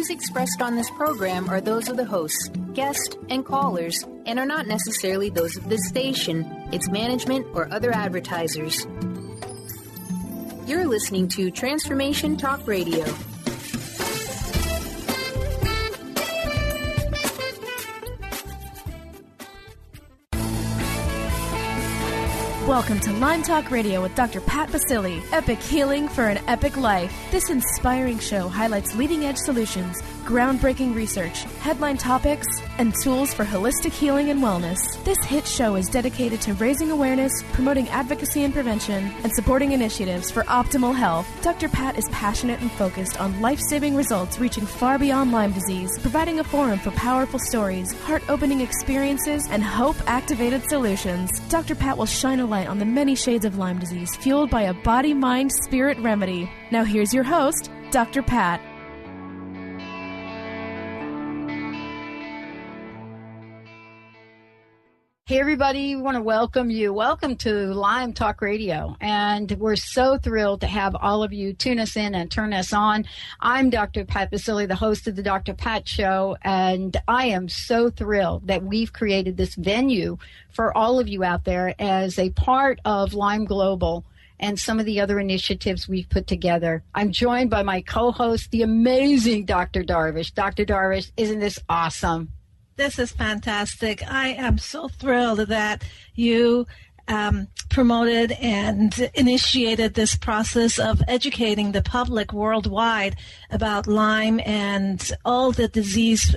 views expressed on this program are those of the hosts, guests, and callers, and are not necessarily those of this station, its management, or other advertisers. You're listening to Transformation Talk Radio. Welcome to Lyme Talk Radio with Dr. Pat Baccili, Epic Healing for an Epic Life. This inspiring show highlights leading-edge solutions, groundbreaking research, headline topics, and tools for holistic healing and wellness. This hit show is dedicated to raising awareness, promoting advocacy and prevention, and supporting initiatives for optimal health. Dr. Pat is passionate and focused on life-saving results reaching far beyond Lyme disease, providing a forum for powerful stories, heart-opening experiences, and hope-activated solutions. Dr. Pat will shine a light on the many shades of Lyme disease fueled by a body-mind-spirit remedy. Now here's your host, Dr. Pat. Hey everybody, we want to welcome you. Welcome to Lyme Talk Radio, and we're so thrilled to have all of you tune us in and turn us on. I'm Dr. Pat Baccili, the host of the Dr. Pat Show, and I am so thrilled that we've created this venue for all of you out there as a part of Lyme Global and some of the other initiatives we've put together. I'm joined by my co-host, the amazing Dr. Darvish. Dr. Darvish, isn't this awesome? This is fantastic. I am so thrilled that you promoted and initiated this process of educating the public worldwide about Lyme and all the disease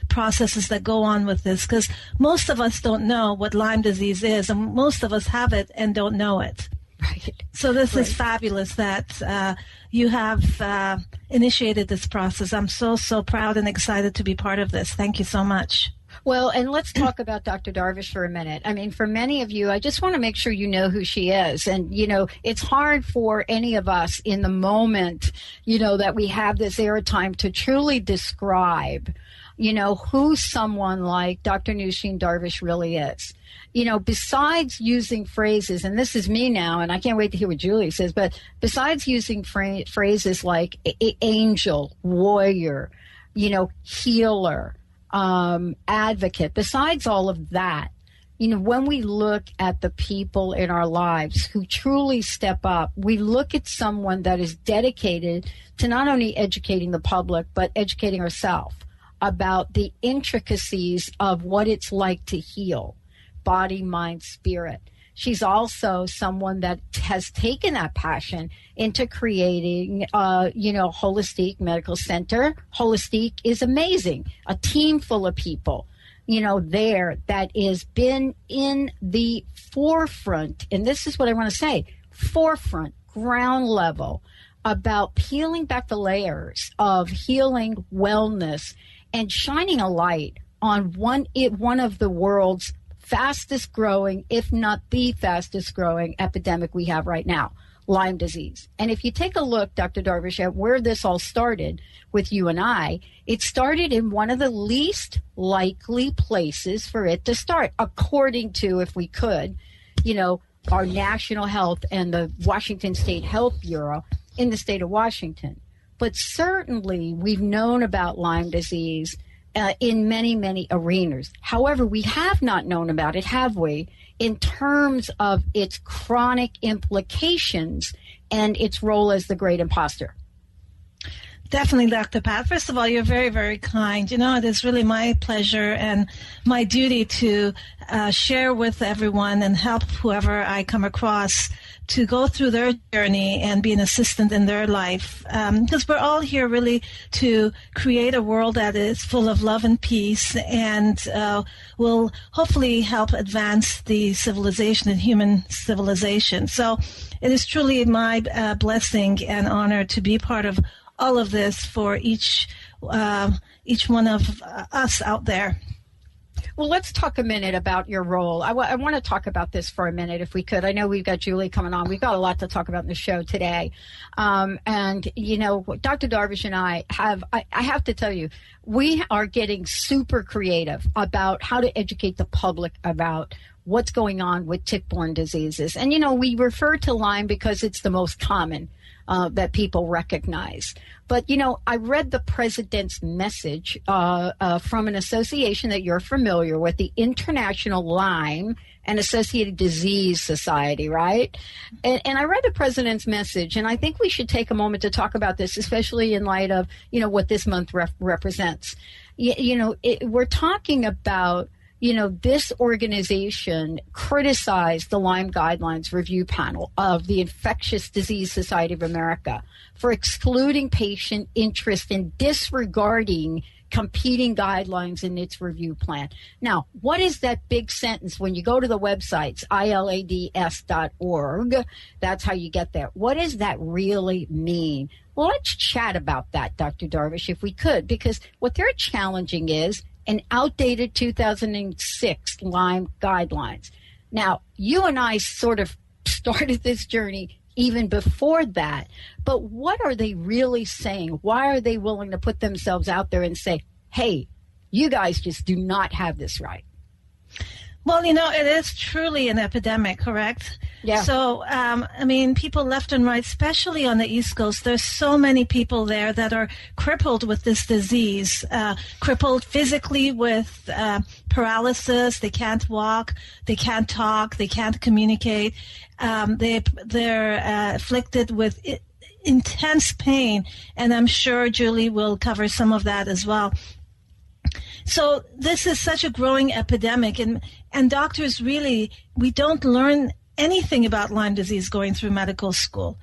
processes that go on with this, because most of us don't know what Lyme disease is, and most of us have it and don't know it. Right. So this is fabulous that you have initiated this process. I'm so proud and excited to be part of this. Thank you so much. Well, and let's talk about Dr. Darvish for a minute. I mean, for many of you, I just want to make sure you know who she is. And, you know, it's hard for any of us in the moment, you know, that we have this airtime to truly describe, you know, who someone like Dr. Nooshin Darvish really is. You know, besides using phrases, and this is me now, and I can't wait to hear what Julie says, but besides using phrases like angel, warrior, you know, healer, advocate, besides all of that, you know, when we look at the people in our lives who truly step up, we look at someone that is dedicated to not only educating the public, but educating ourselves about the intricacies of what it's like to heal. Body, mind, spirit. She's also someone that has taken that passion into creating, Holistic Medical Center. Holistic is amazing. A team full of people, you know, there that has been in the forefront. And this is what I want to say, forefront, ground level, about peeling back the layers of healing, wellness, and shining a light on one of the world's fastest growing, if not the fastest growing epidemic we have right now, Lyme disease. And if you take a look, Dr. Darvish, at where this all started with you and I, it started in one of the least likely places for it to start, according to, if we could, you know, our national health and the Washington State Health Bureau in the state of Washington. But certainly we've known about Lyme disease in many, many arenas. However, we have not known about it, have we, in terms of its chronic implications and its role as the great imposter? Definitely, Dr. Pat. First of all, you're very, very kind. You know, it is really my pleasure and my duty to share with everyone and help whoever I come across to go through their journey and be an assistant in their life. Because we're all here really to create a world that is full of love and peace and will hopefully help advance the civilization and human civilization. So it is truly my blessing and honor to be part of all of this for each one of us out there. Well, let's talk a minute about your role. I want to talk about this for a minute, if we could. I know we've got Julie coming on. We've got a lot to talk about in the show today. And, you know, Dr. Darvish and I have to tell you, we are getting super creative about how to educate the public about what's going on with tick-borne diseases. And, you know, we refer to Lyme because it's the most common that people recognize. But, I read the president's message from an association that you're familiar with, the International Lyme and Associated Disease Society, right? And I read the president's message, and I think we should take a moment to talk about this, especially in light of, what this month represents. We're talking about, this organization criticized the Lyme Guidelines Review Panel of the Infectious Disease Society of America for excluding patient interest and disregarding competing guidelines in its review plan. Now, what is that big sentence when you go to the websites, ilads.org? That's how you get there. What does that really mean? Well, let's chat about that, Dr. Darvish, if we could, because what they're challenging is an outdated 2006 Lyme guidelines. Now, you and I sort of started this journey even before that, but what are they really saying? Why are they willing to put themselves out there and say, hey, you guys just do not have this right? Well, it is truly an epidemic, correct? Yeah. So, people left and right, especially on the East Coast, there's so many people there that are crippled with this disease, crippled physically with paralysis. They can't walk, they can't talk, they can't communicate. They're afflicted with intense pain, and I'm sure Julie will cover some of that as well. So this is such a growing epidemic, and doctors really, we don't learn anything about Lyme disease going through medical school.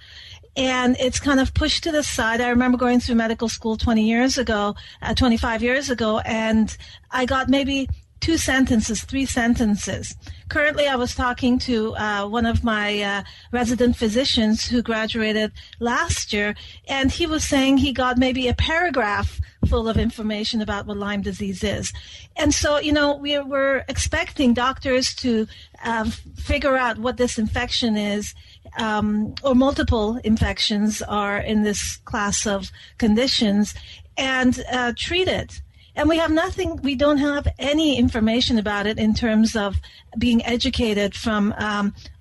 And it's kind of pushed to the side. I remember going through medical school 25 years ago, and I got maybe 3 sentences. Currently, I was talking to one of my resident physicians who graduated last year, and he was saying he got maybe a paragraph full of information about what Lyme disease is. And so, we're expecting doctors to figure out what this infection is, or multiple infections are in this class of conditions, and treat it. And we don't have any information about it in terms of being educated from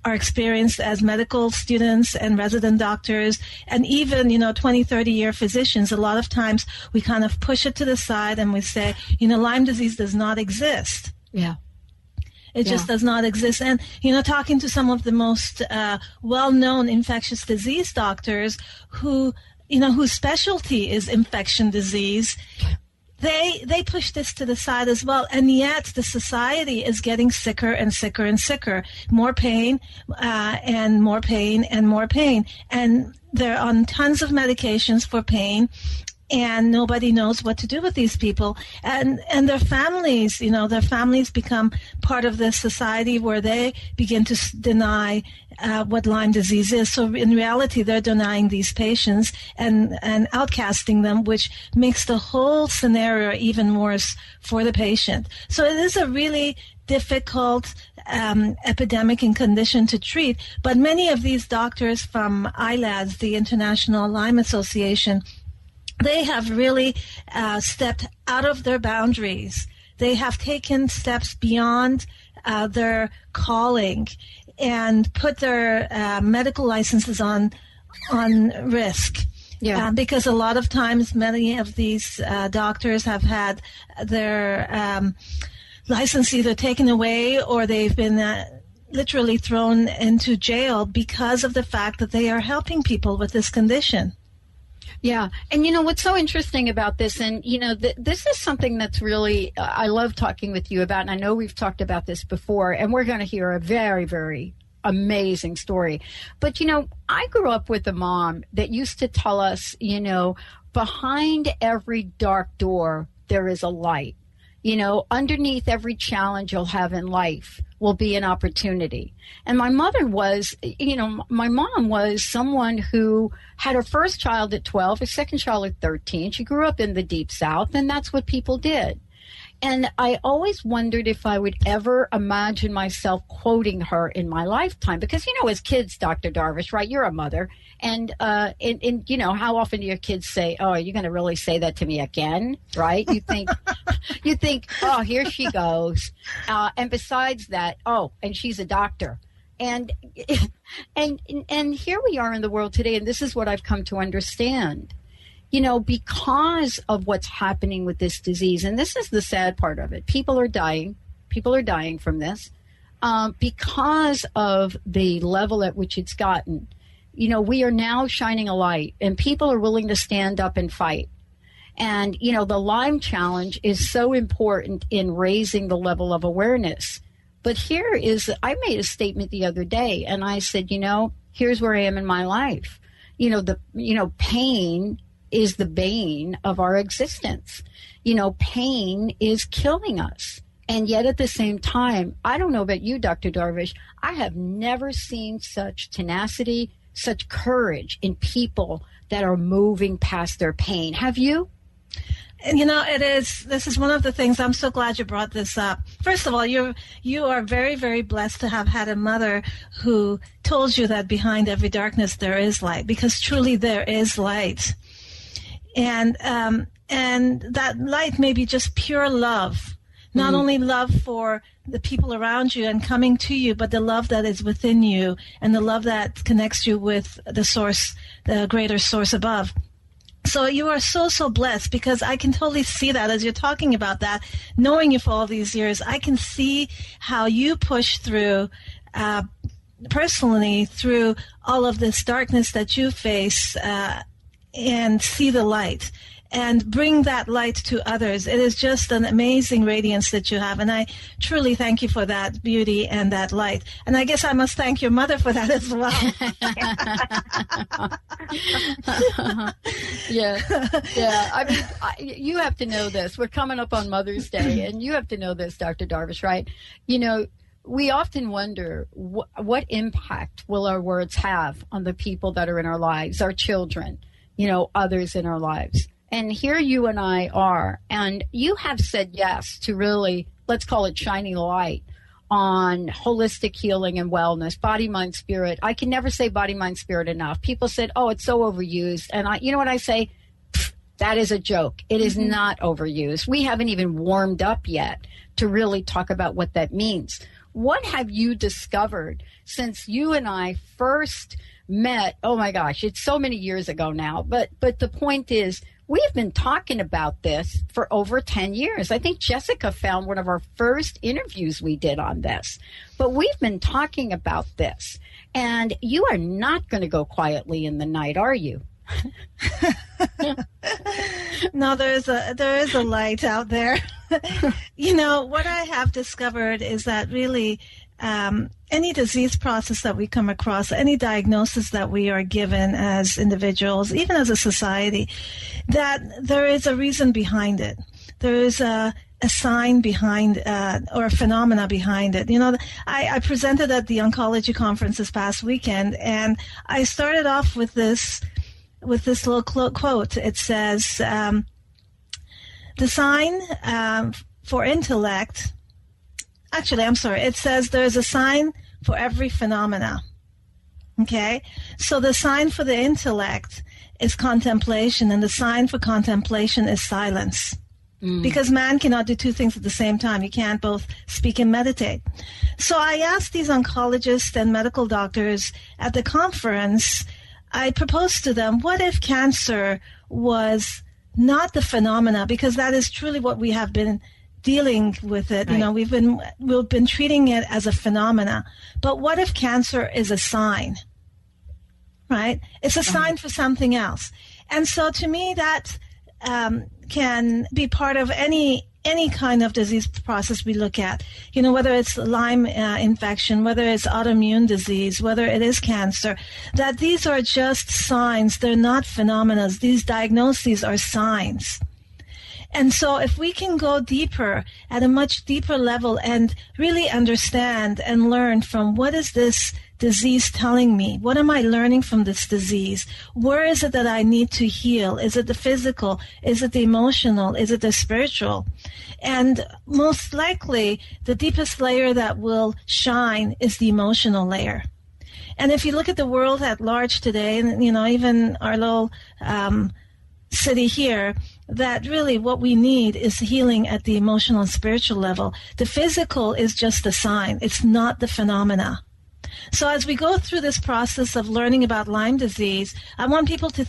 our experience as medical students and resident doctors, and even, 20, 30-year physicians. A lot of times we kind of push it to the side and we say, Lyme disease does not exist. Yeah. It just does not exist. And, talking to some of the most well-known infectious disease doctors whose specialty is infection disease, They push this to the side as well, and yet the society is getting sicker and sicker and sicker. More pain, and more pain, and more pain. And they're on tons of medications for pain, and nobody knows what to do with these people. And their families, their families become part of this society where they begin to deny what Lyme disease is. So in reality, they're denying these patients and outcasting them, which makes the whole scenario even worse for the patient. So it is a really difficult epidemic and condition to treat. But many of these doctors from ILADS, the International Lyme Association, they have really stepped out of their boundaries. They have taken steps beyond their calling and put their medical licenses on risk. Yeah. Because a lot of times many of these doctors have had their license either taken away or they've been literally thrown into jail because of the fact that they are helping people with this condition. Yeah. And, what's so interesting about this, and, this is something that's really, I love talking with you about, and I know we've talked about this before, and we're going to hear a very, very amazing story. But, I grew up with a mom that used to tell us, behind every dark door, there is a light. Underneath every challenge you'll have in life will be an opportunity. And my mother was, my mom was someone who had her first child at 12, her second child at 13. She grew up in the Deep South, and that's what people did. And I always wondered if I would ever imagine myself quoting her in my lifetime. Because, as kids, Dr. Darvish, right, you're a mother. And how often do your kids say, oh, are you going to really say that to me again? Right? You think, oh, here she goes. And besides that, oh, and she's a doctor. And here we are in the world today, and this is what I've come to understand. Because of what's happening with this disease, and this is the sad part of it, people are dying from this, because of the level at which it's gotten. We are now shining a light, and people are willing to stand up and fight. And, the Lyme challenge is so important in raising the level of awareness. But I made a statement the other day, and I said, here's where I am in my life. Pain is the bane of our existence. Pain is killing us. And yet at the same time, I don't know about you, Dr. Darvish, I have never seen such tenacity, such courage in people that are moving past their pain. Have you? This is one of the things, I'm so glad you brought this up. First of all, you are very, very blessed to have had a mother who told you that behind every darkness there is light, because truly there is light. And that light may be just pure love, not only love for the people around you and coming to you, but the love that is within you and the love that connects you with the source, the greater source above. So you are so, so blessed, because I can totally see that as you're talking about that, knowing you for all these years, I can see how you push through, personally, through all of this darkness that you face, and see the light and bring that light to others. It is just an amazing radiance that you have, and I truly thank you for that beauty and that light. And I guess I must thank your mother for that as well. Yeah. I mean, you have to know this. We're coming up on Mother's Day, and you have to know this, Dr. Darvish, right? We often wonder what impact will our words have on the people that are in our lives, our children, others in our lives. And here you and I are, and you have said yes to really, let's call it shining light on holistic healing and wellness, body, mind, spirit. I can never say body, mind, spirit enough. People said, oh, it's so overused. And you know what I say? That is a joke. It is not overused. We haven't even warmed up yet to really talk about what that means. What have you discovered since you and I first met? Oh my gosh, it's so many years ago now. But the point is, we've been talking about this for over 10 years. I think Jessica found one of our first interviews we did on this. But we've been talking about this. And you are not going to go quietly in the night, are you? No, there is a light out there. What I have discovered is that really any disease process that we come across, any diagnosis that we are given as individuals, even as a society, that there is a reason behind it. There is a sign behind, or a phenomena behind it. I presented at the oncology conference this past weekend, and I started off with this little quote. It says, the sign for intellect, actually, I'm sorry, it says there's a sign for every phenomena. Okay? So the sign for the intellect is contemplation, and the sign for contemplation is silence. Because man cannot do two things at the same time. You can't both speak and meditate. So I asked these oncologists and medical doctors at the conference, I proposed to them, what if cancer was not the phenomena? Because that is truly what we have been dealing with it. Right. We've been treating it as a phenomena. But what if cancer is a sign? Right? It's a sign for something else. And so to me, that can be part of any kind of disease process we look at. Whether it's Lyme infection, whether it's autoimmune disease, whether it is cancer, that these are just signs. They're not phenomena. These diagnoses are signs. And so if we can go deeper, at a much deeper level, and really understand and learn from what is this disease telling me? What am I learning from this disease? Where is it that I need to heal? Is it the physical? Is it the emotional? Is it the spiritual? And most likely, the deepest layer that will shine is the emotional layer. And if you look at the world at large today, and even our little city here, that really what we need is healing at the emotional and spiritual level. The physical is just a sign. It's not the phenomena. So as we go through this process of learning about Lyme disease, I want people to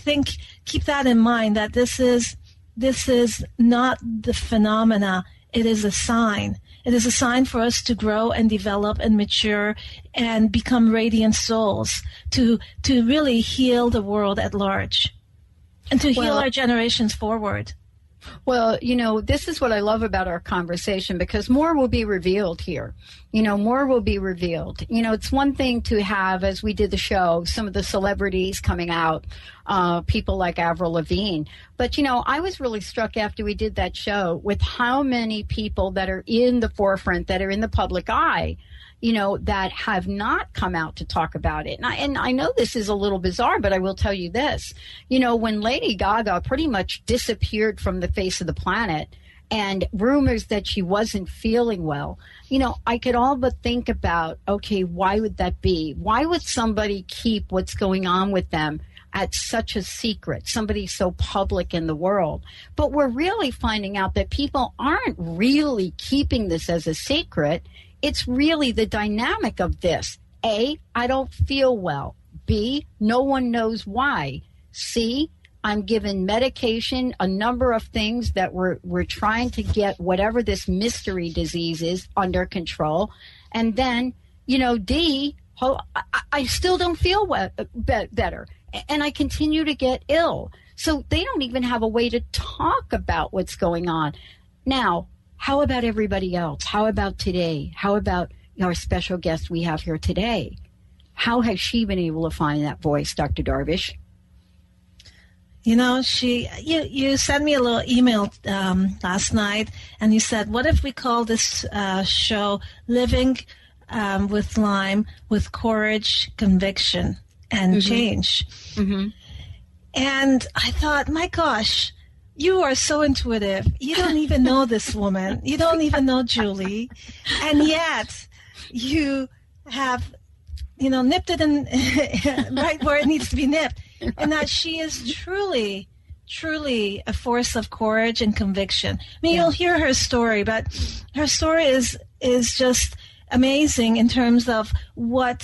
keep that in mind, that this is not the phenomena. It is a sign. It is a sign for us to grow and develop and mature and become radiant souls, to really heal the world at large and to heal our generations forward. Well, this is what I love about our conversation, because more will be revealed here. More will be revealed. It's one thing to have, as we did the show, some of the celebrities coming out, people like Avril Lavigne. But, I was really struck after we did that show with how many people that are in the forefront, that are in the public eye, that have not come out to talk about it. And I know this is a little bizarre, but I will tell you this. When Lady Gaga pretty much disappeared from the face of the planet, and rumors that she wasn't feeling well, I could all but think about, okay, why would that be? Why would somebody keep what's going on with them at such a secret, somebody so public in the world? But we're really finding out that people aren't really keeping this as a secret. It's really the dynamic of this. A, I don't feel well. B, no one knows why. C, I'm given medication, a number of things that we're trying to get whatever this mystery disease is under control. And then, D, I still don't feel better. And I continue to get ill. So they don't even have a way to talk about what's going on. Now, how about everybody else? How about today? How about our special guest we have here today? How has she been able to find that voice, Dr. Darvish? You sent me a little email last night, and you said, what if we call this show Living with Lyme with Courage, Conviction, and Change? Mm-hmm. And I thought, my gosh, you are so intuitive. You don't even know this woman. You don't even know Julie. And yet you have, nipped it in right where it needs to be nipped. And that she is truly, truly a force of courage and conviction. You'll hear her story, but her story is just amazing in terms of what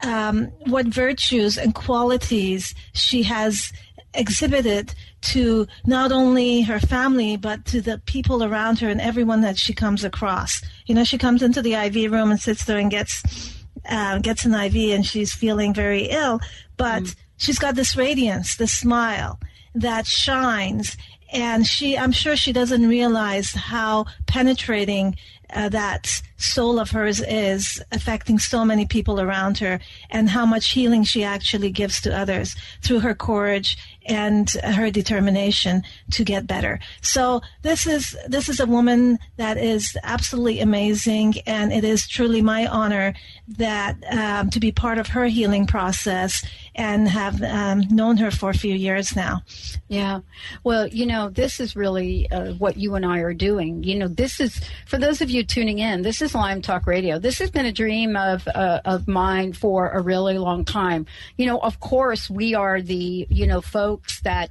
virtues and qualities she has exhibited to not only her family, but to the people around her and everyone that she comes across. She comes into the IV room and sits there and gets an IV, and she's feeling very ill, but she's got this radiance, this smile that shines, and I'm sure she doesn't realize how penetrating that soul of hers is, affecting so many people around her, and how much healing she actually gives to others through her courage and her determination to get better. So this is a woman that is absolutely amazing, and it is truly my honor that to be part of her healing process and have known her for a few years now. Yeah. Well, this is really what you and I are doing. This is, for those of you tuning in, this is Lyme Talk Radio. This has been a dream of mine for a really long time. Of course, we are the, folks that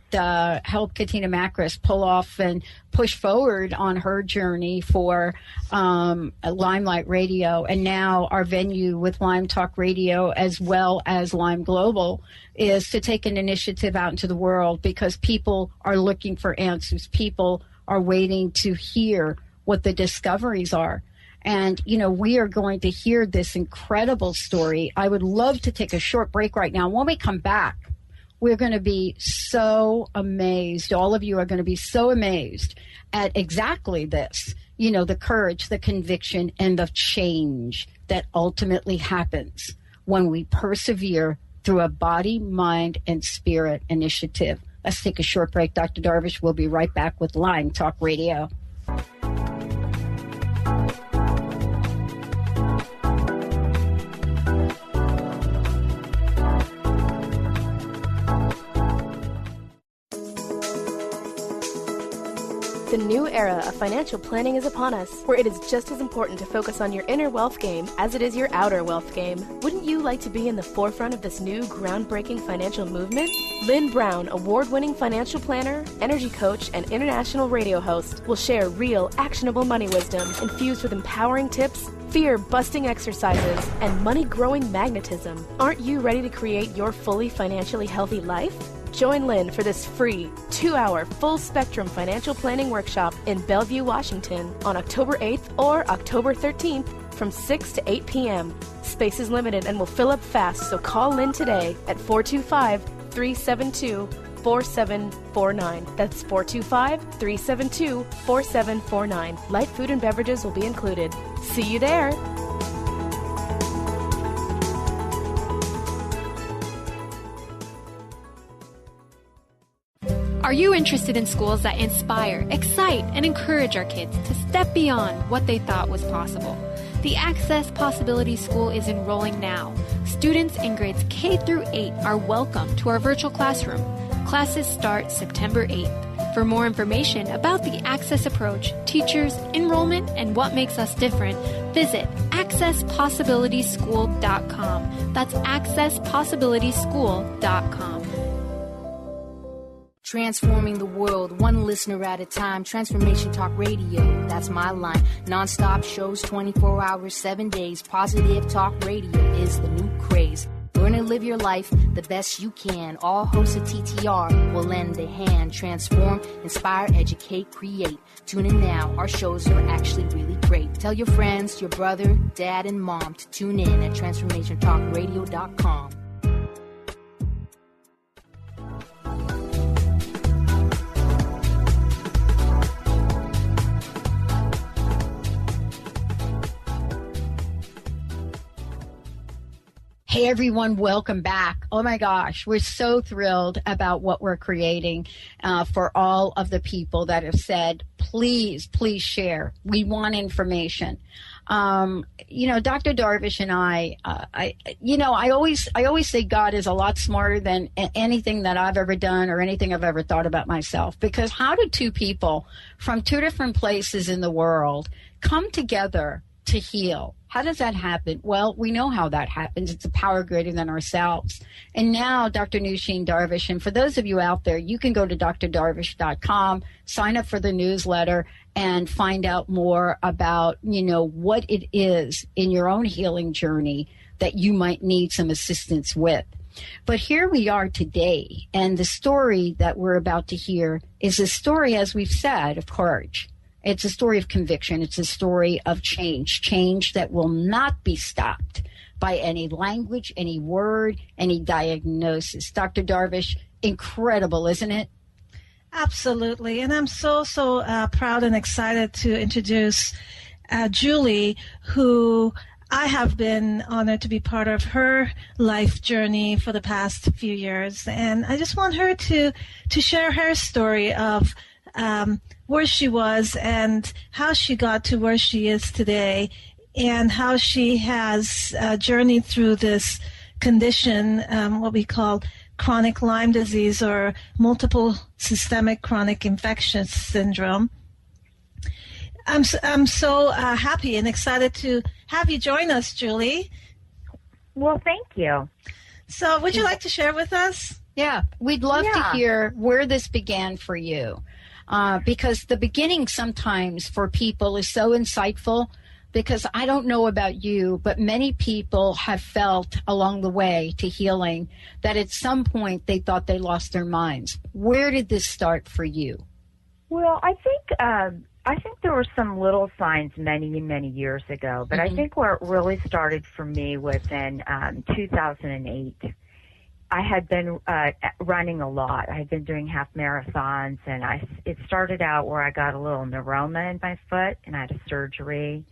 helped Katina Macris pull off and push forward on her journey for Limelight Radio, and now our venue with Lyme Talk Radio as well as Lyme Global is to take an initiative out into the world, because people are looking for answers. People are waiting to hear what the discoveries are. And, we are going to hear this incredible story. I would love to take a short break right now. When we come back, we're going to be so amazed. All of you are going to be so amazed at exactly this, the courage, the conviction, and the change that ultimately happens when we persevere through a body, mind, and spirit initiative. Let's take a short break. Dr. Darvish will be right back with Lyme Talk Radio. The new era of financial planning is upon us, where it is just as important to focus on your inner wealth game as it is your outer wealth game. Wouldn't you like to be in the forefront of this new groundbreaking financial movement? Lynn Brown, award-winning financial planner, energy coach, and international radio host, will share real, actionable money wisdom infused with empowering tips, fear-busting exercises, and money-growing magnetism. Aren't you ready to create your fully financially healthy life? Join Lynn for this free 2-hour full-spectrum financial planning workshop in Bellevue, Washington on October 8th or October 13th from 6 to 8 p.m. Space is limited and will fill up fast, so call Lynn today at 425-372-4749. That's 425-372-4749. Light food and beverages will be included. See you there! Are you interested in schools that inspire, excite, and encourage our kids to step beyond what they thought was possible? The Access Possibility School is enrolling now. Students in grades K through 8 are welcome to our virtual classroom. Classes start September 8th. For more information about the Access approach, teachers, enrollment, and what makes us different, visit accesspossibilityschool.com. That's accesspossibilityschool.com. Transforming the world, one listener at a time. Transformation Talk Radio, that's my line. Non-stop shows, 24 hours, 7 days. Positive Talk Radio is the new craze. Learn and live your life the best you can. All hosts of TTR will lend a hand. Transform, inspire, educate, create. Tune in now. Our shows are actually really great. Tell your friends, your brother, dad, and mom to tune in at TransformationTalkRadio.com. Hey everyone, welcome back. Oh my gosh, we're so thrilled about what we're creating for all of the people that have said, please share. We want information. Dr. Darvish and I always say God is a lot smarter than anything that I've ever done or anything I've ever thought about myself. Because how do two people from two different places in the world come together to heal? How does that happen? Well, we know how that happens. It's a power greater than ourselves. And now, Dr. Nusheen Darvish, and for those of you out there, you can go to drdarvish.com, sign up for the newsletter, and find out more about, what it is in your own healing journey that you might need some assistance with. But here we are today, and the story that we're about to hear is a story, as we've said, of courage. It's a story of conviction. It's a story of change that will not be stopped by any language, any word, any diagnosis. Dr. Darvish, incredible, isn't it? Absolutely. And I'm so proud and excited to introduce Julie, who I have been honored to be part of her life journey for the past few years. And I just want her to share her story of where she was and how she got to where she is today, and how she has journeyed through this condition, what we call chronic Lyme disease or multiple systemic chronic infection syndrome. I'm so happy and excited to have you join us, Julie. Well, thank you. So would you like to share with us? Yeah, we'd love to hear where this began for you. Because the beginning sometimes for people is so insightful, because I don't know about you, but many people have felt along the way to healing that at some point they thought they lost their minds. Where did this start for you? Well, I think there were some little signs many years ago, but I think where it really started for me was in 2008. I had been running a lot. I had been doing half marathons, and it started out where I got a little neuroma in my foot, and I had a surgery.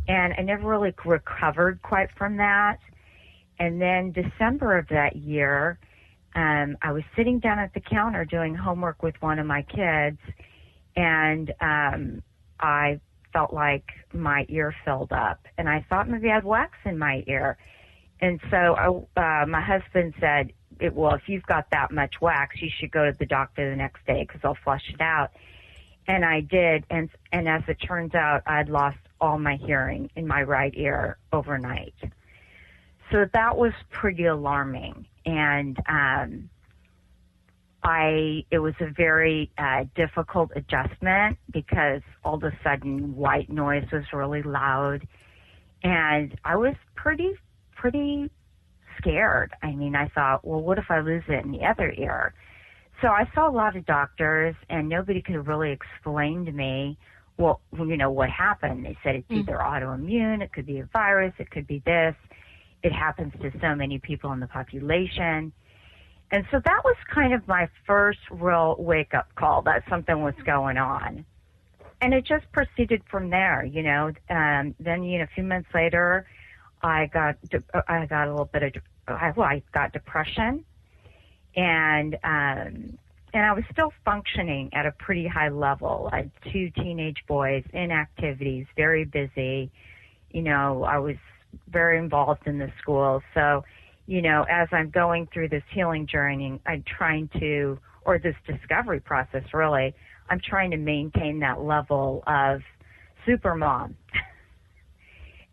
And I never really recovered quite from that. And then December of that year, I was sitting down at the counter doing homework with one of my kids, and I felt like my ear filled up. And I thought maybe I had wax in my ear. And so my husband said, well, if you've got that much wax, you should go to the doctor the next day because they'll flush it out. And I did, and as it turns out, I'd lost all my hearing in my right ear overnight. So that was pretty alarming, and it was a very difficult adjustment because all of a sudden white noise was really loud, and I was pretty scared. I mean, I thought, well, what if I lose it in the other ear? So I saw a lot of doctors, and nobody could really explain to me, well, what happened. They said it's either autoimmune, it could be a virus, it could be this. It happens to so many people in the population. And so that was kind of my first real wake-up call that something was going on. And it just proceeded from there, Then, a few months later, I got a little bit of, I got depression. And I was still functioning at a pretty high level. I had 2 teenage boys in activities, very busy. I was very involved in the school. So, as I'm going through this healing journey, or this discovery process really, I'm trying to maintain that level of super mom.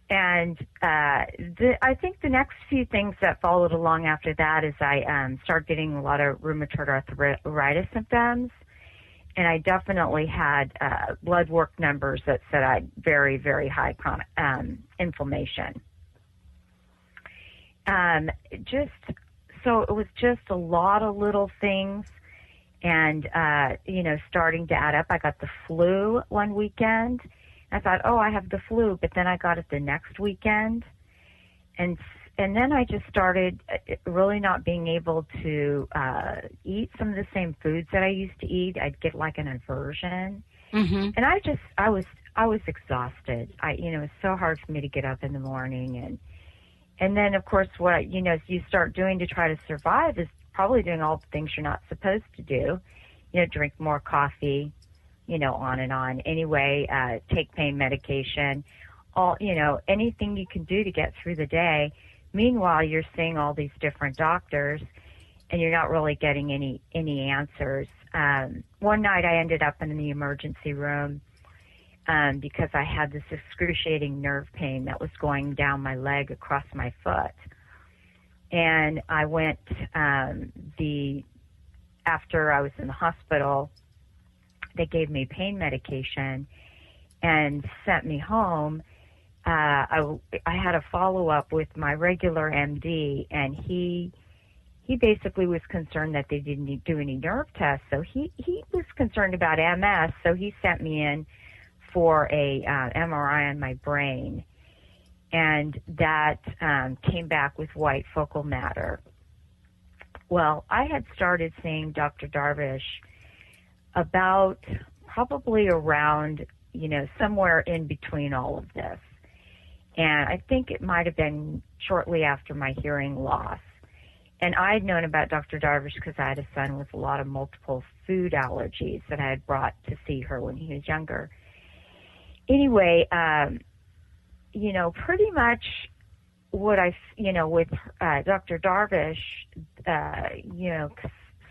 And I think the next few things that followed along after that is I started getting a lot of rheumatoid arthritis symptoms, and I definitely had blood work numbers that said I had very, very high chronic inflammation. So it was just a lot of little things, and starting to add up. I got the flu one weekend. I thought, oh, I have the flu, but then I got it the next weekend. And then I just started really not being able to eat some of the same foods that I used to eat. I'd get like an aversion. Mm-hmm. And I was exhausted. It was so hard for me to get up in the morning. And then, of course, what, you start doing to try to survive is probably doing all the things you're not supposed to do. Drink more coffee, on and on. Anyway, take pain medication, anything you can do to get through the day. Meanwhile, you're seeing all these different doctors, and you're not really getting any answers. One night I ended up in the emergency room because I had this excruciating nerve pain that was going down my leg across my foot. And I went, after I was in the hospital, they gave me pain medication and sent me home. I had a follow-up with my regular MD, and he basically was concerned that they didn't do any nerve tests. So he was concerned about MS, so he sent me in for a MRI on my brain. And that came back with white focal matter. Well, I had started seeing Dr. Darvish about probably around, somewhere in between all of this. And I think it might have been shortly after my hearing loss. And I had known about Dr. Darvish because I had a son with a lot of multiple food allergies that I had brought to see her when he was younger. Anyway, pretty much what with Dr. Darvish,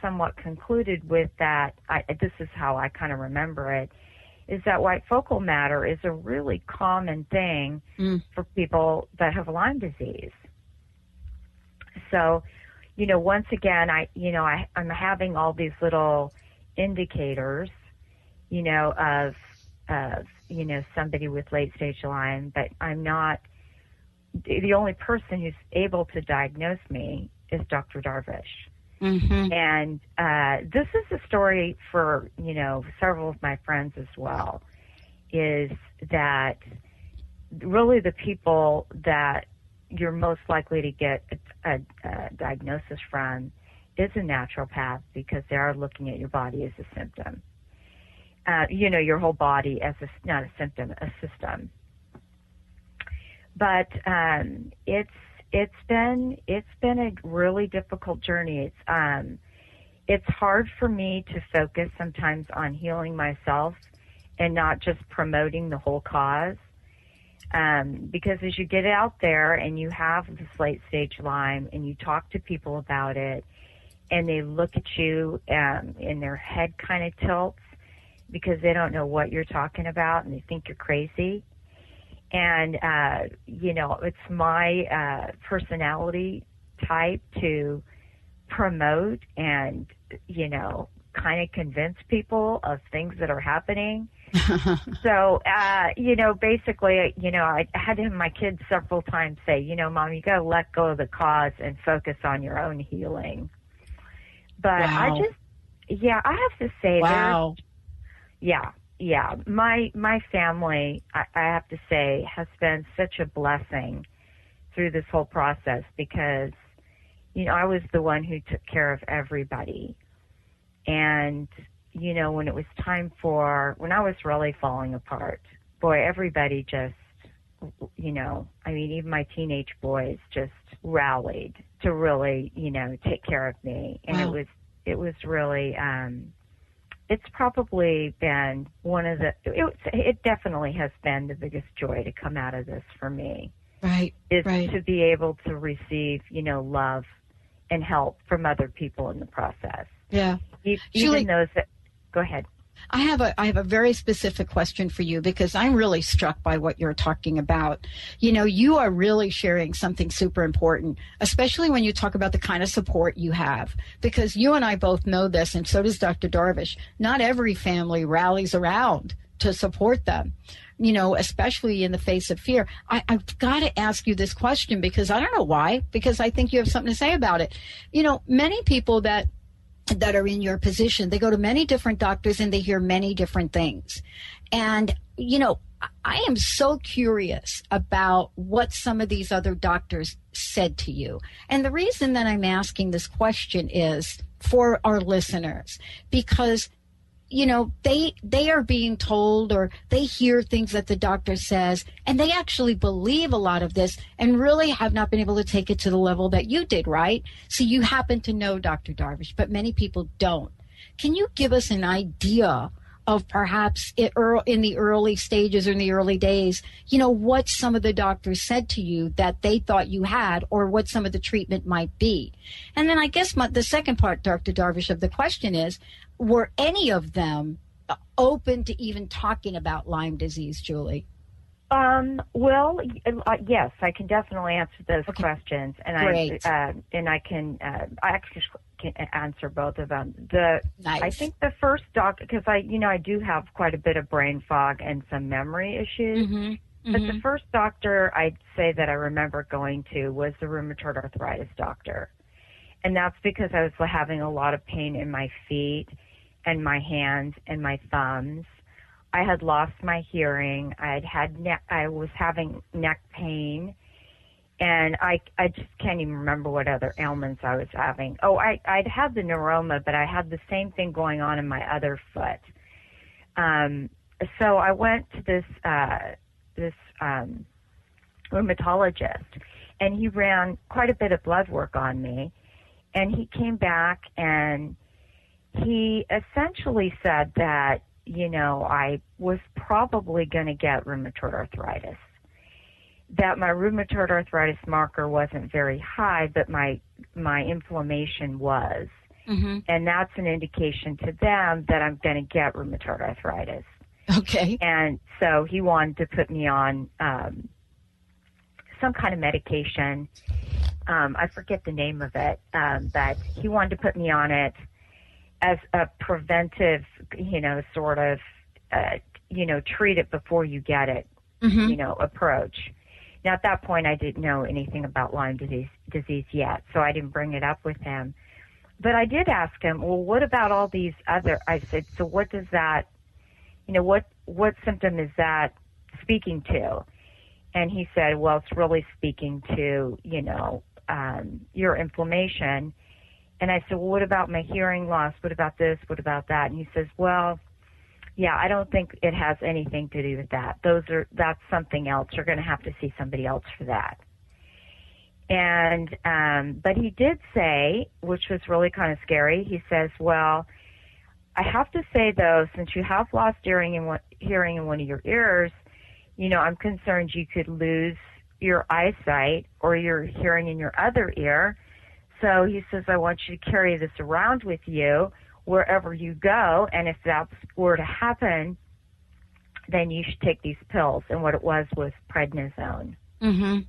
somewhat concluded with that, this is how I kind of remember it, is that white focal matter is a really common thing for people that have Lyme disease. So, once again, I'm having all these little indicators, of somebody with late stage Lyme, but I'm not, the only person who's able to diagnose me is Dr. Darvish. Mm-hmm. And this is a story for, several of my friends as well, is that really the people that you're most likely to get a diagnosis from is a naturopath, because they are looking at your body as a symptom. Your whole body as not a symptom, a system. But it's been a really difficult journey. It's hard for me to focus sometimes on healing myself and not just promoting the whole cause. Because as you get out there and you have this late stage Lyme and you talk to people about it, and they look at you and their head kind of tilts, because they don't know what you're talking about and they think you're crazy. And, it's my personality type to promote and, kind of convince people of things that are happening. So, basically, I had to have my kids several times say, Mom, you got to let go of the cause and focus on your own healing. But wow. I have to say, wow. My family, I have to say, has been such a blessing through this whole process because, I was the one who took care of everybody. And, when it was time when I was really falling apart, boy, everybody just, even my teenage boys just rallied to really, take care of me. And wow. it was really, it's probably been it definitely has been the biggest joy to come out of this for me. Right. Is right. to be able to receive, love and help from other people in the process. Yeah. Even those that, go ahead. I have a very specific question for you because I'm really struck by what you're talking about. You are really sharing something super important, especially when you talk about the kind of support you have, because you and I both know this, and so does Dr. Darvish. Not every family rallies around to support them, especially in the face of fear. I've got to ask you this question because I don't know why, because I think you have something to say about it. Many people that are in your position, they go to many different doctors and they hear many different things. And, I am so curious about what some of these other doctors said to you. And the reason that I'm asking this question is for our listeners, because they are being told or they hear things that the doctor says, and they actually believe a lot of this and really have not been able to take it to the level that you did, right? So you happen to know Dr. Darvish, but many people don't. Can you give us an idea of perhaps in the early stages or in the early days, what some of the doctors said to you that they thought you had or what some of the treatment might be? And then I guess the second part, Dr. Darvish, of the question is, were any of them open to even talking about Lyme disease, Julie? Well, yes, I can definitely answer those questions, and Great. I actually can answer both of them. Nice. I think the first doctor, because I do have quite a bit of brain fog and some memory issues. Mm-hmm. But the first doctor I'd say that I remember going to was the rheumatoid arthritis doctor, and that's because I was having a lot of pain in my feet and my hands and my thumbs. I had lost my hearing. I was having neck pain, and I just can't even remember what other ailments I was having. Oh, I'd had the neuroma, but I had the same thing going on in my other foot. So I went to this rheumatologist, and he ran quite a bit of blood work on me, and he came back and he essentially said that, I was probably going to get rheumatoid arthritis, that my rheumatoid arthritis marker wasn't very high, but my inflammation was. Mm-hmm. And that's an indication to them that I'm going to get rheumatoid arthritis. Okay. And so he wanted to put me on some kind of medication. I forget the name of it, but he wanted to put me on it as a preventive, sort of, treat it before you get it, approach. Now, at that point, I didn't know anything about Lyme disease yet, so I didn't bring it up with him. But I did ask him, well, what about all these other, I said, so what does that, what symptom is that speaking to? And he said, well, it's really speaking to, your inflammation. And I said, well, what about my hearing loss? What about this? What about that? And he says, well, yeah, I don't think it has anything to do with that. That's something else. You're going to have to see somebody else for that. And, but he did say, which was really kind of scary, he says, well, I have to say though, since you have lost hearing in one of your ears, I'm concerned you could lose your eyesight or your hearing in your other ear. So he says, I want you to carry this around with you wherever you go, and if that were to happen, then you should take these pills. And what it was prednisone. Mm-hmm.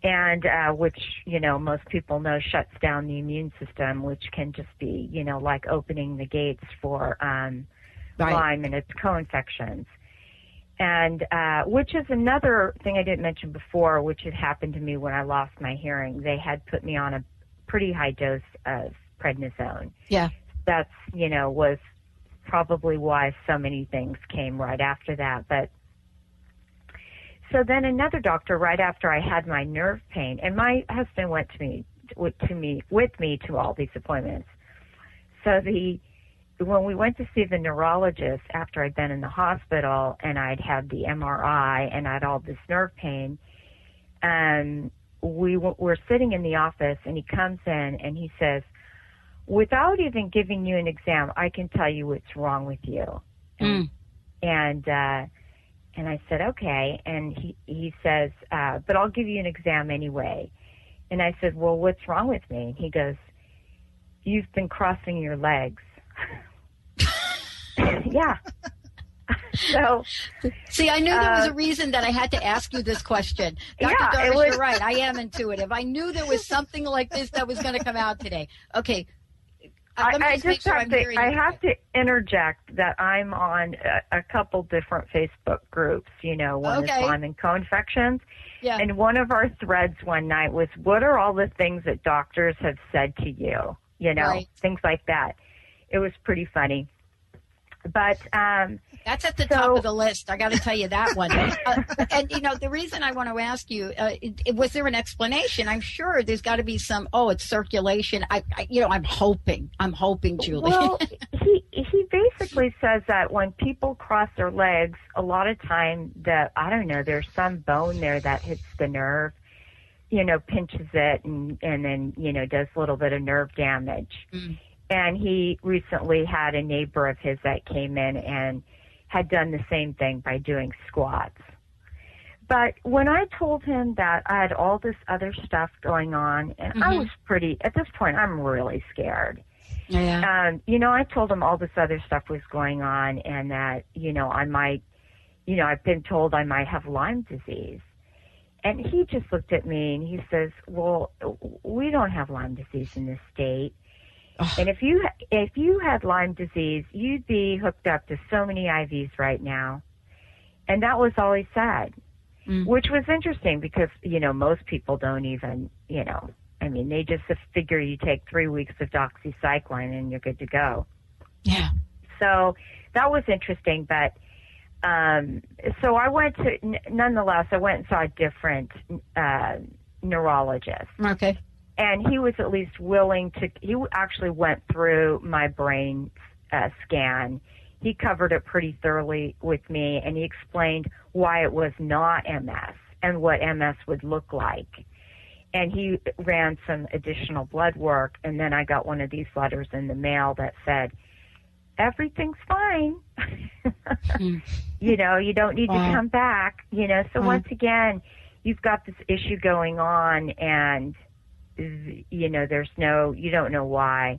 And which, most people know shuts down the immune system, which can just be, like opening the gates for Lyme and its co-infections. And which is another thing I didn't mention before, which had happened to me when I lost my hearing. They had put me on a pretty high dose of prednisone. Yeah. That's, was probably why so many things came right after that. But so then another doctor, right after I had my nerve pain, and my husband went with me to all these appointments. So when we went to see the neurologist after I'd been in the hospital and I'd had the MRI and I had all this nerve pain, we were sitting in the office, and he comes in and he says, without even giving you an exam, I can tell you what's wrong with you. And I said, okay. And he says, but I'll give you an exam anyway. And I said, well, what's wrong with me? And he goes, you've been crossing your legs. Yeah. So, see, I knew there was a reason that I had to ask you this question. Dr. Darvish, you're right. I am intuitive. I knew there was something like this that was going to come out today. Okay. I have to interject that I'm on a couple different Facebook groups, one is Lyme and co-infections. Yeah. And one of our threads one night was, what are all the things that doctors have said to you? Things like that. It was pretty funny. But that's at the top of the list. I got to tell you that one. And the reason I want to ask you, was there an explanation? I'm sure there's got to be some. Oh, it's circulation. I'm hoping, Julie. Well, he basically says that when people cross their legs, a lot of time there's some bone there that hits the nerve, pinches it, and then does a little bit of nerve damage. And he recently had a neighbor of his that came in and had done the same thing by doing squats. But when I told him that I had all this other stuff going on, and I was at this point, I'm really scared. Yeah. I told him all this other stuff was going on, and that, I might, I've been told I might have Lyme disease. And he just looked at me and he says, well, we don't have Lyme disease in this state. And if you had Lyme disease, you'd be hooked up to so many IVs right now. And that was all he said, which was interesting because, most people don't even, they just figure you take 3 weeks of doxycycline and you're good to go. Yeah. So that was interesting. But so I went nonetheless, I went and saw a different neurologist. Okay. And he was at least willing to, he actually went through my brain scan. He covered it pretty thoroughly with me, and he explained why it was not MS and what MS would look like. And he ran some additional blood work, and then I got one of these letters in the mail that said, everything's fine. You don't need to come back. So once again, you've got this issue going on, and you don't know why,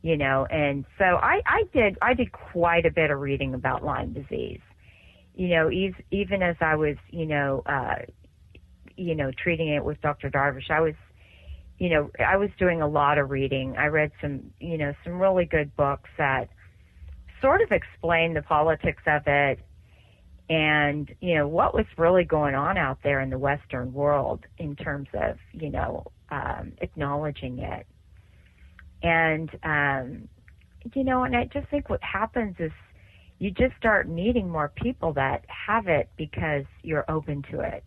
and so I did quite a bit of reading about Lyme disease, even as I was, treating it with Dr. Darvish, I was doing a lot of reading. I read some really good books that sort of explain the politics of it and, what was really going on out there in the Western world in terms of, acknowledging it. And, and I just think what happens is you just start meeting more people that have it because you're open to it.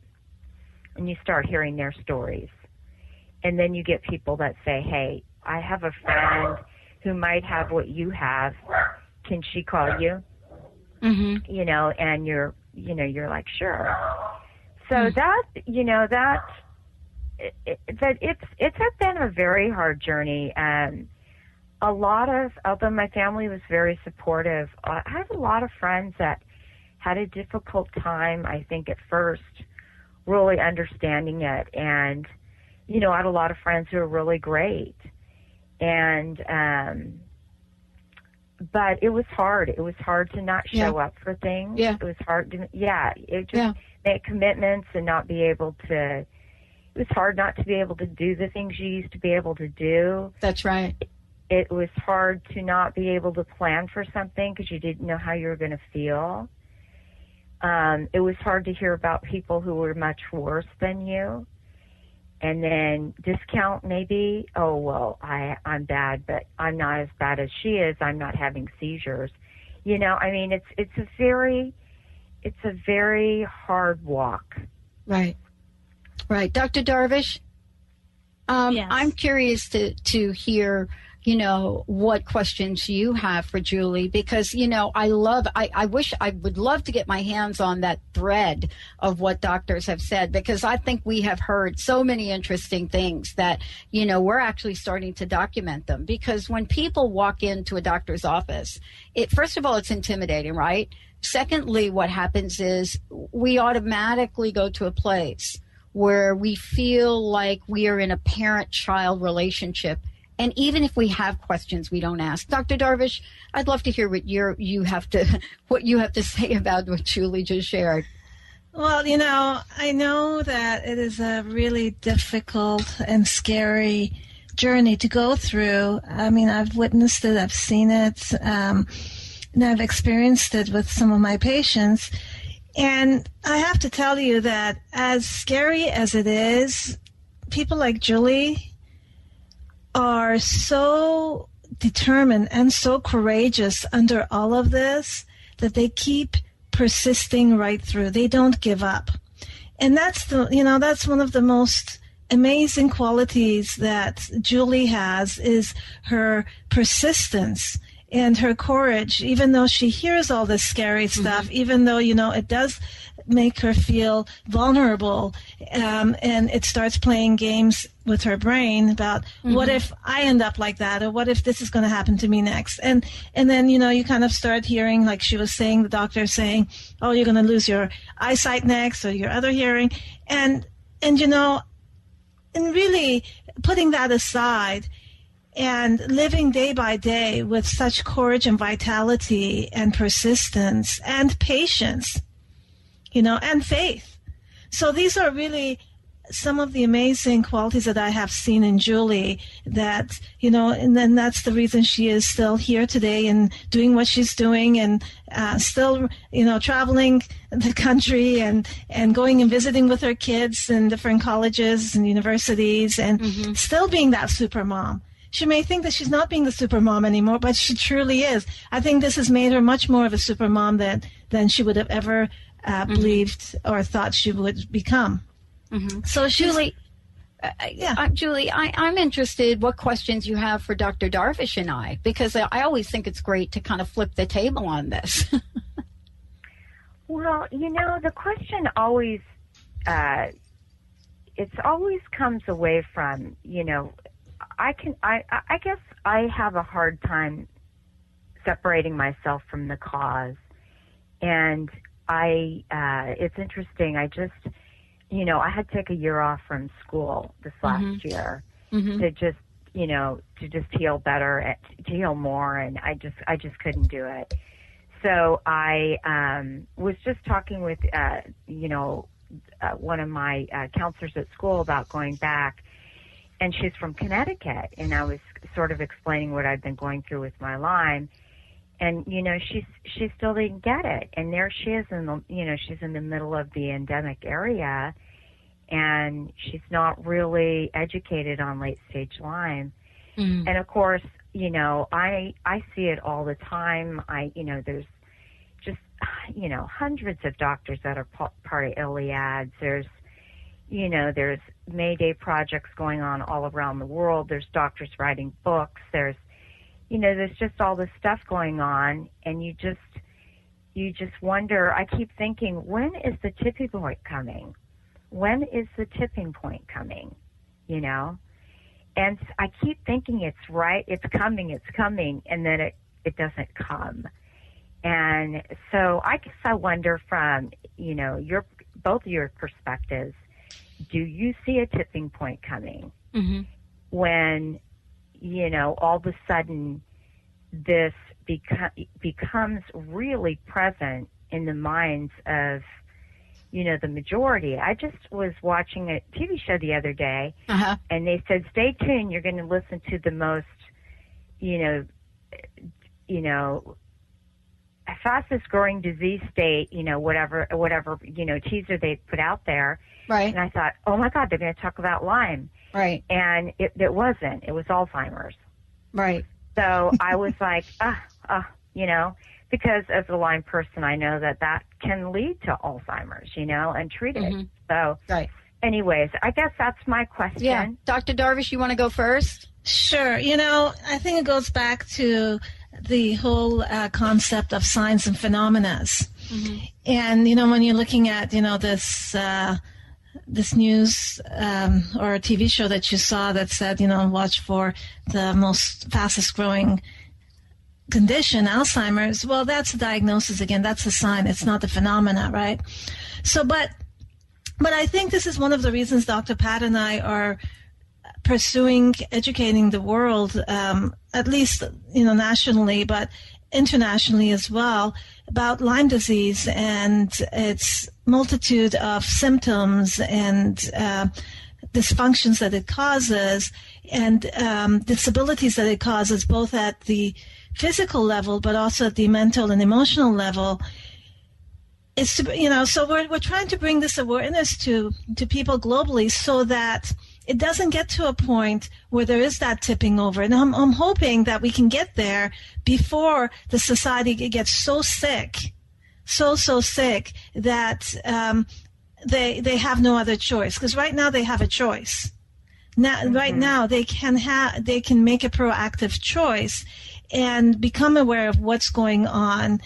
And you start hearing their stories. And then you get people that say, hey, I have a friend who might have what you have. Can she call you? And you're like, sure. So it's been a very hard journey. Although my family was very supportive, I have a lot of friends that had a difficult time, I think, at first, really understanding it. And, I had a lot of friends who were really great. And, but it was hard. It was hard to not show up for things. Yeah. It was hard to, it just make commitments and not be able to, it was hard not to be able to do the things you used to be able to do. That's right. It was hard to not be able to plan for something because you didn't know how you were going to feel. It was hard to hear about people who were much worse than you. And then discount maybe, oh, well, I'm bad, but I'm not as bad as she is. I'm not having seizures. You know, I mean, it's a very hard walk. Right. Right. Dr. Darvish, Yes. I'm curious to hear, you know, what questions you have for Julie, because, you know, I would love to get my hands on that thread of what doctors have said, because I think we have heard so many interesting things that, you know, we're actually starting to document them. Because when people walk into a doctor's office, first of all, it's intimidating, right? Secondly, what happens is we automatically go to a place where we feel like we are in a parent-child relationship. And even if we have questions, we don't ask. Dr. Darvish, I'd love to hear what you have to say about what Julie just shared. Well, you know, I know that it is a really difficult and scary journey to go through. I mean, I've witnessed it, I've seen it, and I've experienced it with some of my patients. And I have to tell you that as scary as it is, people like Julie are so determined and so courageous under all of this that they keep persisting right through. They don't give up. And that's one of the most amazing qualities that Julie has, is her persistence and her courage, even though she hears all this scary stuff, even though, you know, it does make her feel vulnerable, and it starts playing games with her brain about what if I end up like that, or what if this is going to happen to me next, and then, you know, you kind of start hearing, like she was saying, the doctor saying, oh, you're going to lose your eyesight next, or your other hearing, and you know, and really putting that aside and living day by day with such courage and vitality and persistence and patience, you know, and faith. So these are really some of the amazing qualities that I have seen in Julie, that, you know, and then that's the reason she is still here today and doing what she's doing, and still, you know, traveling the country and going and visiting with her kids in different colleges and universities, and still being that super mom. She may think that she's not being the super mom anymore, but she truly is. I think this has made her much more of a super mom than she would have ever believed or thought she would become. So Julie, Julie, I'm interested what questions you have for Dr. Darvish and I, because I always think it's great to kind of flip the table on this. Well, you know, the question always, it's always comes away from, you know, I guess I have a hard time separating myself from the cause. And it's interesting. I just, you know, I had to take a year off from school this last year to just, you know, to just heal better, to heal more. And I just couldn't do it. So I was just talking with, you know, one of my counselors at school about going back. And she's from Connecticut, and I was sort of explaining what I've been going through with my Lyme, and you know, she still didn't get it, and there she is she's in the middle of the endemic area, and she's not really educated on late stage Lyme, and of course, you know, I see it all the time. There's just, you know, hundreds of doctors that are part of Iliads. There's Mayday projects going on all around the world. There's doctors writing books. There's just all this stuff going on, and you just wonder. I keep thinking, when is the tipping point coming? When is the tipping point coming? You know, and I keep thinking it's coming, and then it doesn't come. And so I guess I wonder, from, you know, both of your perspectives, do you see a tipping point coming when, you know, all of a sudden this becomes really present in the minds of, the majority. I just was watching a TV show the other day, and they said, stay tuned, you're going to listen to the most, fastest growing disease state, whatever, teaser they put out there. Right. And I thought, oh my God, they're going to talk about Lyme. Right. And it wasn't. It was Alzheimer's. Right. So I was like, because as a Lyme person, I know that can lead to Alzheimer's, and treat it. So, right. Anyways, I guess that's my question. Yeah. Dr. Darvish, you want to go first? Sure. I think it goes back to the whole concept of signs and phenomena. And, when you're looking at, this news or a TV show that you saw that said, watch for the most fastest growing condition, Alzheimer's, well, that's a diagnosis again. That's a sign. It's not the phenomena, right? So, but I think this is one of the reasons Dr. Pat and I are pursuing educating the world, at least, nationally, but internationally as well, about Lyme disease and its multitude of symptoms and dysfunctions that it causes and disabilities that it causes, both at the physical level but also at the mental and emotional level. It's to, so we're trying to bring this awareness to people globally so that it doesn't get to a point where there is that tipping over. And I'm hoping that we can get there before the society gets so sick, so sick that they have no other choice. Because right now they have a choice. Now, right now they can make a proactive choice and become aware of what's going on.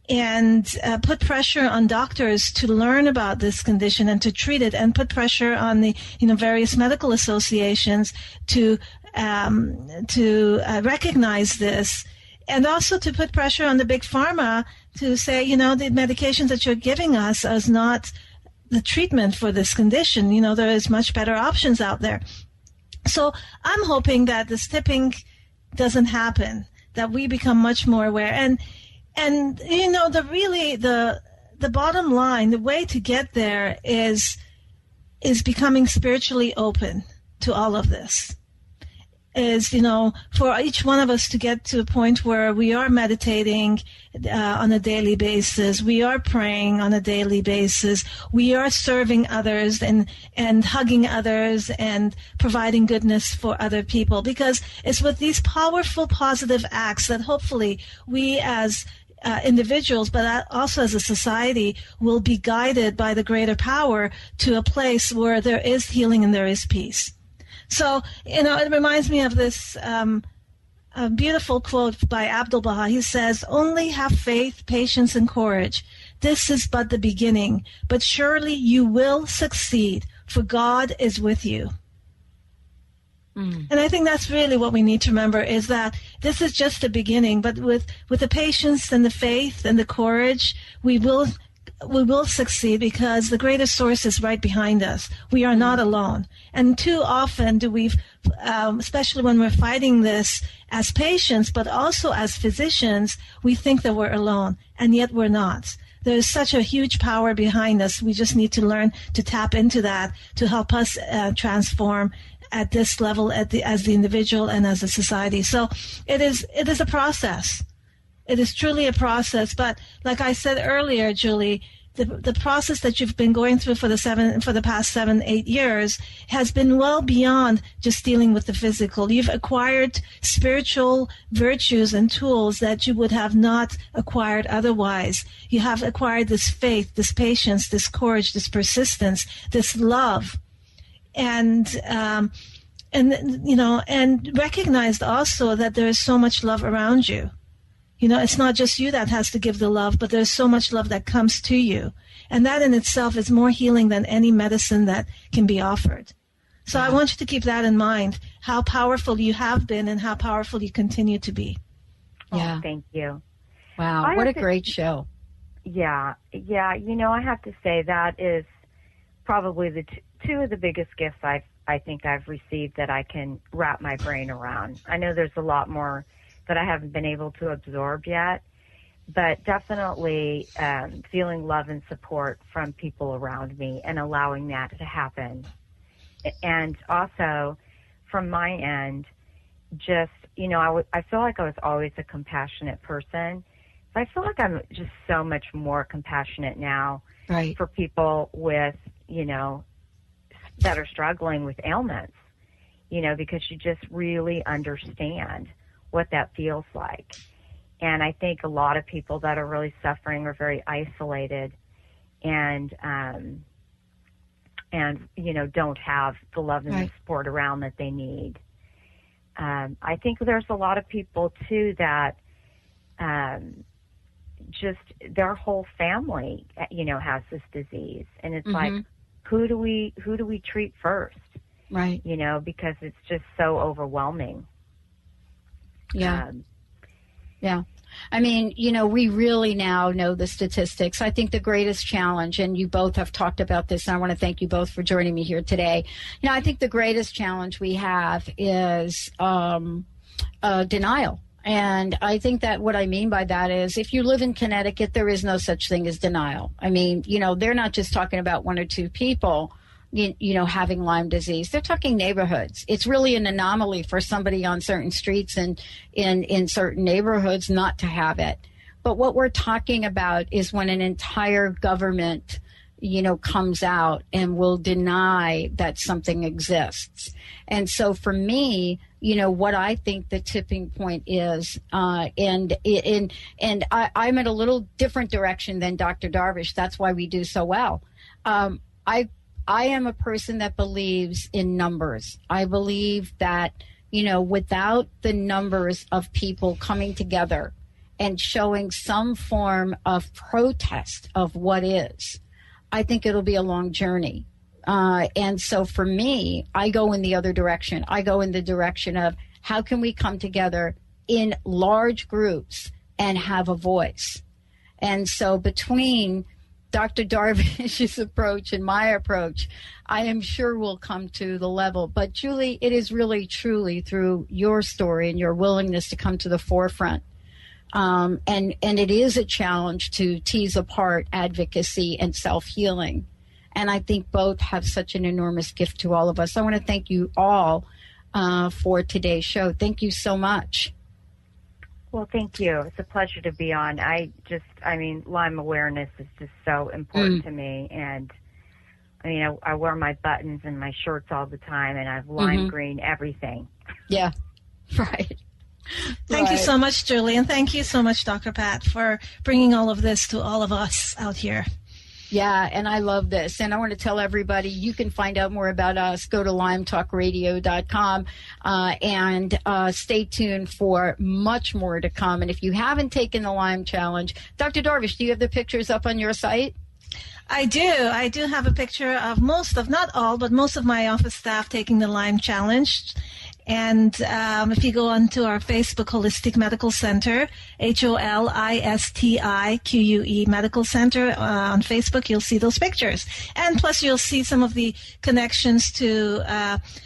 And put pressure on doctors to learn about this condition and to treat it, and put pressure on the various medical associations to recognize this, and also to put pressure on the big pharma to say, the medications that you're giving us is not the treatment for this condition. There is much better options out there. So I'm hoping that this tipping doesn't happen, that we become much more aware. And the bottom line, the way to get there is becoming spiritually open to all of this. Is, for each one of us to get to a point where we are meditating on a daily basis, we are praying on a daily basis, we are serving others and hugging others and providing goodness for other people. Because it's with these powerful, positive acts that hopefully we as individuals, but also as a society, will be guided by the greater power to a place where there is healing and there is peace. So, it reminds me of this a beautiful quote by Abdu'l-Baha. He says, "Only have faith, patience, and courage. This is but the beginning, but surely you will succeed, for God is with you." And I think that's really what we need to remember, is that this is just the beginning, but with the patience and the faith and the courage, we will succeed, because the greatest source is right behind us. We are not alone. And too often do we, especially when we're fighting this as patients, but also as physicians, we think that we're alone, and yet we're not. There's such a huge power behind us. We just need to learn to tap into that to help us transform at this level, as the individual and as a society. So it is a process. It is truly a process. But like I said earlier, Julie, the process that you've been going through for the past 7-8 years has been well beyond just dealing with the physical. You've acquired spiritual virtues and tools that you would have not acquired otherwise. You have acquired this faith, this patience, this courage, this persistence, this love. And recognized also that there is so much love around you. It's not just you that has to give the love, but there's so much love that comes to you. And that in itself is more healing than any medicine that can be offered. So I want you to keep that in mind, how powerful you have been and how powerful you continue to be. Yeah. Oh, thank you. Wow. What a great show. Yeah. I have to say that is probably the two of the biggest gifts I think I've received that I can wrap my brain around. I know there's a lot more that I haven't been able to absorb yet. But definitely feeling love and support from people around me and allowing that to happen. And also, from my end, just, I feel like I was always a compassionate person. But I feel like I'm just so much more compassionate now for people with, that are struggling with ailments, because you just really understand what that feels like. And I think a lot of people that are really suffering are very isolated and don't have the love and the support around that they need. I think there's a lot of people, too, that just their whole family, has this disease. And it's like, who do we treat first? Right. Because it's just so overwhelming. Yeah. Yeah. I mean, we really now know the statistics. I think the greatest challenge, and you both have talked about this, and I want to thank you both for joining me here today. I think the greatest challenge we have is denial. And I think that what I mean by that is if you live in Connecticut, there is no such thing as denial. I mean, they're not just talking about one or two people having Lyme disease. They're talking neighborhoods. It's really an anomaly for somebody on certain streets and in certain neighborhoods not to have it. But what we're talking about is when an entire government, comes out and will deny that something exists. And so for me, what I think the tipping point is, and I'm at a little different direction than Dr. Darvish. That's why we do so well. I am a person that believes in numbers. I believe that, without the numbers of people coming together and showing some form of protest of what is, I think it'll be a long journey. And so for me, I go in the other direction. I go in the direction of how can we come together in large groups and have a voice? And so between Dr. Darvish's approach and my approach, I am sure we'll come to the level. But Julie, it is really truly through your story and your willingness to come to the forefront. And it is a challenge to tease apart advocacy and self-healing. And I think both have such an enormous gift to all of us. I want to thank you all for today's show. Thank you so much. Well, thank you. It's a pleasure to be on. Lyme awareness is just so important to me. And, I wear my buttons and my shirts all the time, and I have lime green everything. Yeah, right. Thank you so much, Julie, and thank you so much, Dr. Pat, for bringing all of this to all of us out here. Yeah, and I love this. And I want to tell everybody, you can find out more about us. Go to LymeTalkRadio.com and stay tuned for much more to come. And if you haven't taken the Lyme Challenge, Dr. Darvish, do you have the pictures up on your site? I do. I do have a picture of most of my office staff taking the Lyme Challenge. And if you go onto our Facebook Holistic Medical Center, HOLISTIQUE Medical Center on Facebook, you'll see those pictures. And plus you'll see some of the connections to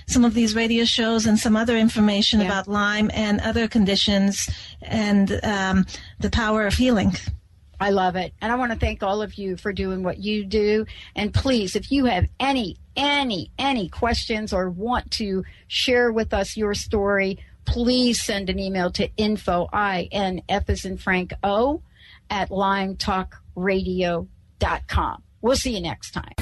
some of these radio shows and some other information about Lyme and other conditions and the power of healing. I love it. And I want to thank all of you for doing what you do. And please, if you have any questions or want to share with us your story, please send an email to info, INF as in Frank O, @LymeTalkRadio.com. We'll see you next time.